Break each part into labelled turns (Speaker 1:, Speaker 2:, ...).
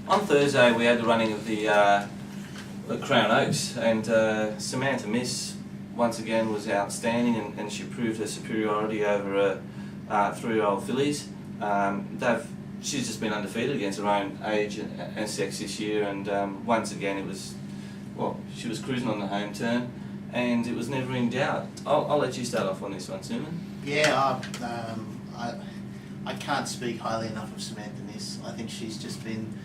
Speaker 1: On Thursday we had the running of the Crown Oaks, and Samantha Miss once again was outstanding, and she proved her superiority over 3-year-old fillies. She's just been undefeated against her own age and sex this year, and once again it was, well, she was cruising on the home turn, and it was never in doubt. I'll let you start off on this one, Suman.
Speaker 2: Yeah, I can't speak highly enough of Samantha Miss. I think she's just been,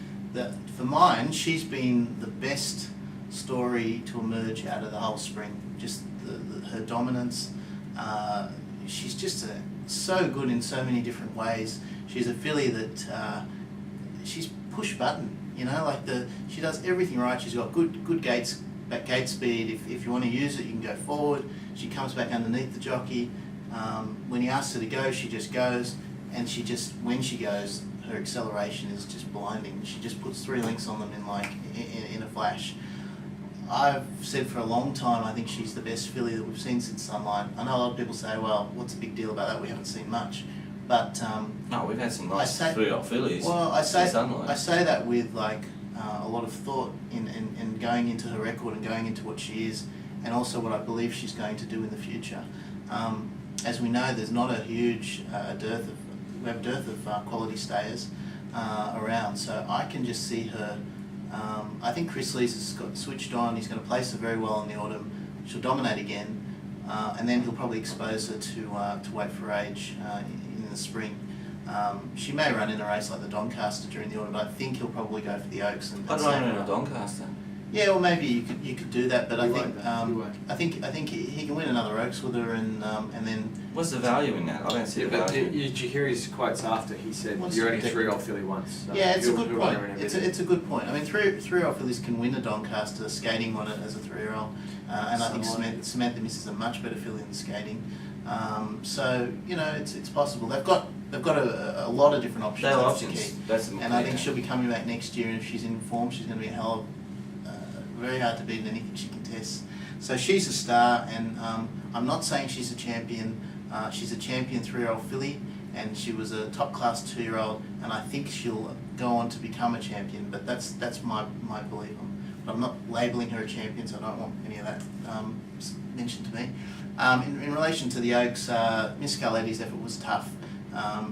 Speaker 2: for mine, she's been the best story to emerge out of the whole spring. Just her dominance. She's just so good in so many different ways. She's a filly that she's push button. You know, like she does everything right. She's got good gate speed. If you want to use it, you can go forward. She comes back underneath the jockey. When he asks her to go, she just goes, and when she goes, her acceleration is just blinding. She just puts 3 lengths on them in a flash. I've said for a long time I think she's the best filly that we've seen since Sunline. I know a lot of people say, well, what's the big deal about that? We haven't seen much. But
Speaker 1: no, we've had some nice 3-year-old fillies.
Speaker 2: Well, I say
Speaker 1: Sunline.
Speaker 2: that with a lot of thought in going into her record and going into what she is, and also what I believe she's going to do in the future. As we know, there's not a huge dearth of quality stayers around, so I can just see her. I think Chris Lees has got switched on. He's going to place her very well in the autumn. She'll dominate again, and then he'll probably expose her to Wait for Age in the spring. She may run in a race like the Doncaster during the autumn, but I think he'll probably go for the Oaks.
Speaker 1: I'd run in a Doncaster.
Speaker 2: Yeah, well, maybe you could do that, but I think he can win another Oaks with her, and then.
Speaker 1: What's the value in that? I don't see the value.
Speaker 3: Did you hear his quotes after? He said, "You're only a 3-year-old filly once." So
Speaker 2: yeah, it's a good point. It's a good point. I mean, 3-year-old fillies can win a Doncaster skating on it as a 3-year-old, and I think Samantha Miss is a much better filly than skating. So you know, it's possible. They've got a lot of different options. And I think she'll be coming back next year, and if she's in form, she's going to be a hell of very hard to beat in anything she contests. So she's a star, and I'm not saying she's a champion. She's a champion 3-year-old filly, and she was a top class 2-year-old, and I think she'll go on to become a champion. But that's my belief. But I'm not labelling her a champion, so I don't want any of that mentioned to me. In relation to the Oaks, Miss Carletti's effort was tough.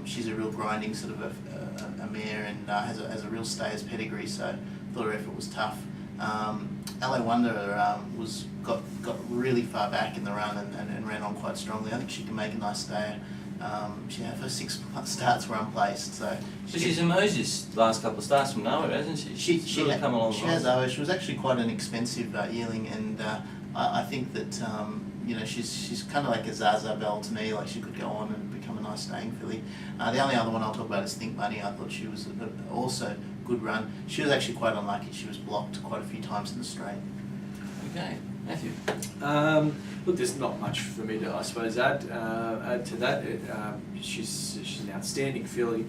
Speaker 2: She's a real grinding sort of a mare, and has a real stayer's pedigree, so I thought her effort was tough. LA Wonder got really far back in the run and ran on quite strongly. I think she can make a nice stayer. Her 6 starts were unplaced, so.
Speaker 1: But she's emerged this last couple of starts from nowhere, hasn't she? She's really come along.
Speaker 2: She has. She was actually quite an expensive yearling, and I think that you know, she's kind of like a Zaza Bell to me. Like, she could go on and become a nice staying filly. The only other one I'll talk about is Think Money. I thought she was also good run. She was actually quite unlucky. She was blocked quite a few times in the straight.
Speaker 1: Okay, Matthew.
Speaker 3: Look, there's not much for me to, I suppose, add to that. She's an outstanding filly,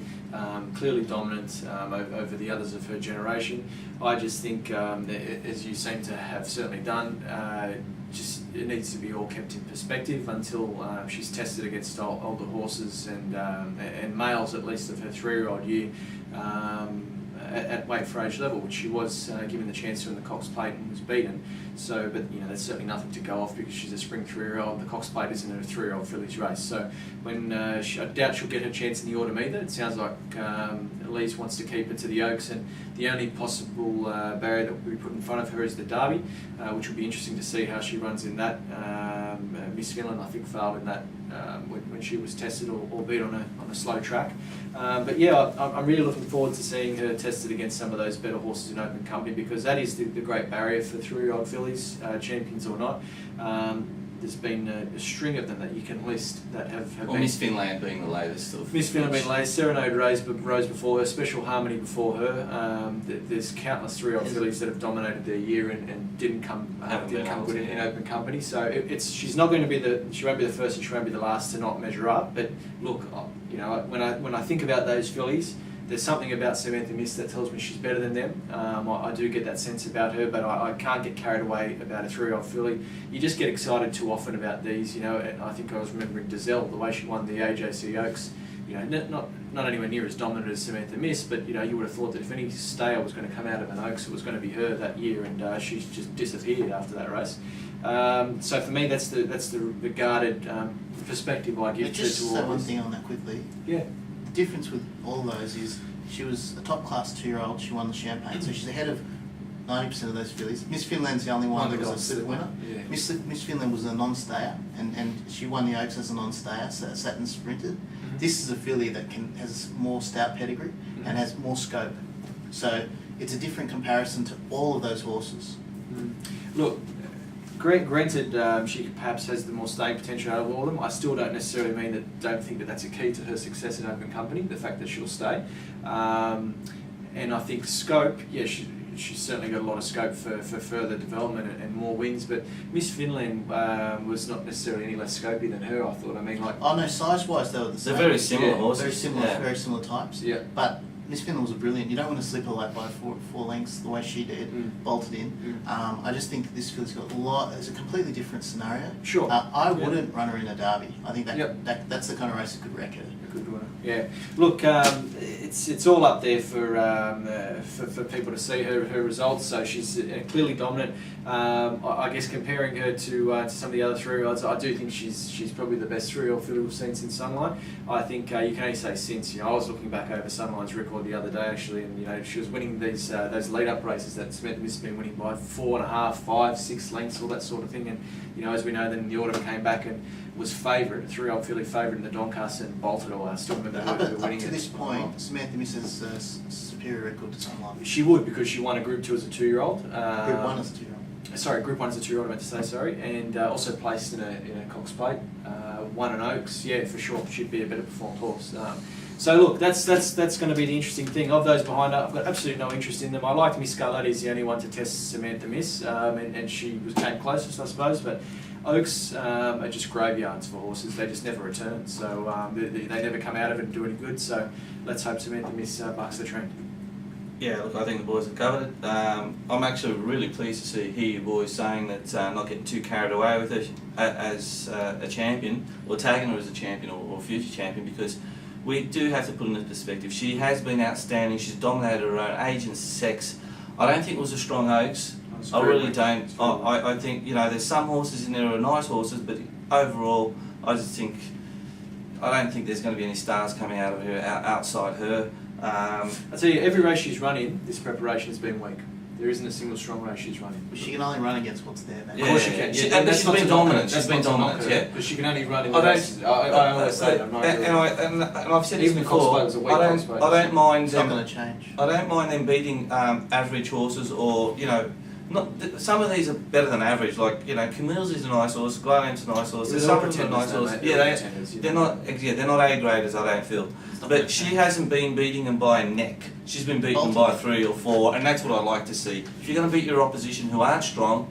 Speaker 3: clearly dominant over the others of her generation. I just think, as you seem to have certainly done, just it needs to be all kept in perspective until she's tested against older horses and males, at least of her 3-year-old year. At weight for age level, which she was given the chance to in the Cox Plate and was beaten. So, but you know, that's certainly nothing to go off because she's a spring 3-year-old. The Cox Plate isn't a 3-year-old fillies race. So, when I doubt she'll get her chance in the autumn either. It sounds like Lees wants to keep her to the Oaks, and the only possible barrier that will be put in front of her is the Derby, which will be interesting to see how she runs in that. Miss Finland, I think, failed in that when she was tested, albeit on a slow track. But yeah, I'm really looking forward to seeing her tested against some of those better horses in open company, because that is the great barrier for 3-year-old fillies, champions or not. There's been a string of them that you can list that have been...
Speaker 1: Miss Finland being the latest.
Speaker 3: Miss Finland being the latest, Serenade rose before her, Special Harmony before her. There's countless 3-year-old fillies that have dominated their year and didn't come good in open company. So she's not going to be she won't be the first and she won't be the last to not measure up. But look, you know, when I think about those fillies, there's something about Samantha Miss that tells me she's better than them. I do get that sense about her, but I can't get carried away about a 3-year-old filly. You just get excited too often about these, you know. And I think I was remembering Dazelle, the way she won the AJC Oaks not anywhere near as dominant as Samantha Miss, but you would have thought that if any stayer was going to come out of an Oaks, it was going to be her that year, and she's just disappeared after that race. So for me, that's the guarded perspective I give to all.
Speaker 2: Just say one thing on that quickly.
Speaker 3: Yeah.
Speaker 2: The difference with all those is she was a top class 2-year-old. She won the Champagne, so she's ahead of 90% of those fillies. Miss Finland's the only one that was a slip winner.
Speaker 3: Yeah.
Speaker 2: Miss Finland was a non-stayer, and she won the Oaks as a non-stayer, so sat and sprinted. This is a filly that has more stout pedigree and has more scope. So it's a different comparison to all of those horses.
Speaker 3: Look, granted, she perhaps has the more staying potential out of all of them. I still don't necessarily don't think that that's a key to her success in Open Company, the fact that she'll stay. And I think scope, yeah, she's certainly got a lot of scope for further development and more wins, but Miss Finland was not necessarily any less scopy than her, I thought. I mean, like...
Speaker 2: Oh no, size-wise they were the same.
Speaker 1: They're very similar horses.
Speaker 2: Very similar types.
Speaker 3: Yeah.
Speaker 2: But Miss Finland was a brilliant. You don't want to slip her lap by four lengths the way she did, bolted in. I just think that this filly's got a lot. It's a completely different scenario.
Speaker 3: Sure.
Speaker 2: I wouldn't run her in a derby. I think that's the kind of race that could wreck her.
Speaker 3: Good winner. Yeah. Look, it's all up there for people to see her results. So she's clearly dominant. I guess comparing her to some of the other 3-year-olds, I do think she's probably the best 3-year-old filly we've seen since Sunlight. I think you can only say since. I was looking back over Sunlight's record the other day actually, and she was winning these those lead-up races that Samantha Miss has been winning by 4.5, 5, 6 lengths, all that sort of thing. And as we know, then the autumn came back and was favourite, 3-year-old filly favourite in the Doncaster and bolted away. I still remember her winning it.
Speaker 2: Up to this point, Samantha Miss has a superior record to Sunlight.
Speaker 3: She would, because she won a Group 2 as a 2-year-old.
Speaker 2: Group 1 as a 2-year-old.
Speaker 3: Sorry, Group 1 as a 2-year-old, I meant to say, sorry. And also placed in a Cox Plate. Won an Oaks, yeah, for sure. She'd be a better performed horse. So look, that's going to be the interesting thing. Of those behind her, I've got absolutely no interest in them. I like Miss Scarlatti is the only one to test Samantha Miss, and she came closest, I suppose, but Oaks are just graveyards for horses. They just never return, so they never come out of it and do any good. So let's hope Samantha Miss bucks the trend.
Speaker 1: Yeah, look, I think the boys have covered it. I'm actually really pleased to hear you boys saying that not getting too carried away with her as a champion, or tagging her as a champion or future champion, because we do have to put in a perspective. She has been outstanding. She's dominated her own age and sex. I don't think it was a strong Oaks. I really don't. I think, there's some horses in there who are nice horses, but overall, I don't think there's going to be any stars coming out of her, outside her.
Speaker 3: I tell you, every race she's run in, this preparation has been weak. There isn't a single strong race she's run in.
Speaker 2: She can only run against what's there, man.
Speaker 3: Of course she can.
Speaker 1: And she's been dominant. She's been dominant, yeah.
Speaker 3: Because she can only run in the races. I always say that.
Speaker 1: And I've said this
Speaker 3: Even
Speaker 1: before. I don't mind
Speaker 2: It's not going to change.
Speaker 1: I don't mind them beating average horses, or some of these are better than average. Like Camille's is a nice horse, Glenam's a nice horse. There's some of them are nice horses. They're not A graders. I don't feel. But she hasn't been beating them by a neck. She's been beaten by 3 or 4, and that's what I like to see. If you're going to beat your opposition who aren't strong,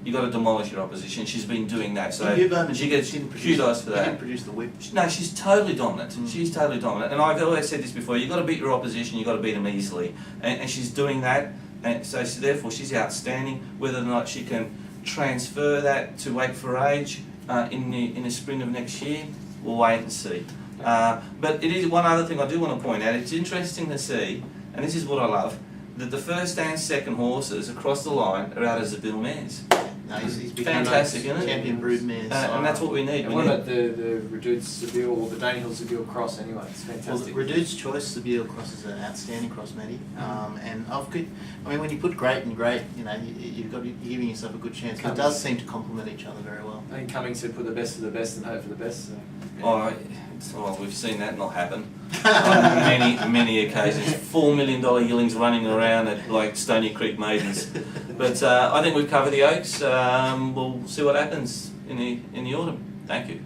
Speaker 1: you've got to demolish your opposition. She's been doing that, so she gets kudos for that.
Speaker 2: She didn't produce the whip.
Speaker 1: No, she's totally dominant. She's totally dominant, and I've always said this before. You've got to beat your opposition. You've got to beat them easily, and she's doing that. And so therefore, she's outstanding. Whether or not she can transfer that to Wake for Age in the spring of next year, we'll wait and see. But it is one other thing I do want to point out. It's interesting to see, and this is what I love, that the first and second horses across the line are out as Zabille mares.
Speaker 2: No, he's become
Speaker 1: fantastic, isn't it?
Speaker 2: Champion brood mares.
Speaker 1: And that's what we need.
Speaker 3: And what about the Reduce Zabille or the Danehill Zabille cross anyway? It's fantastic.
Speaker 2: Well, the Reduce Choice Zabille cross is an outstanding cross, Matty. And when you put great and great, you're giving yourself a good chance. It does seem to complement each other very well.
Speaker 3: I think Cummings said put the best of the best and hope for the best. So,
Speaker 1: yeah. Well, we've seen that not happen on many occasions. $4 million yearlings running around at like Stony Creek Maidens. But I think we've covered the Oaks. We'll see what happens in the autumn. Thank you.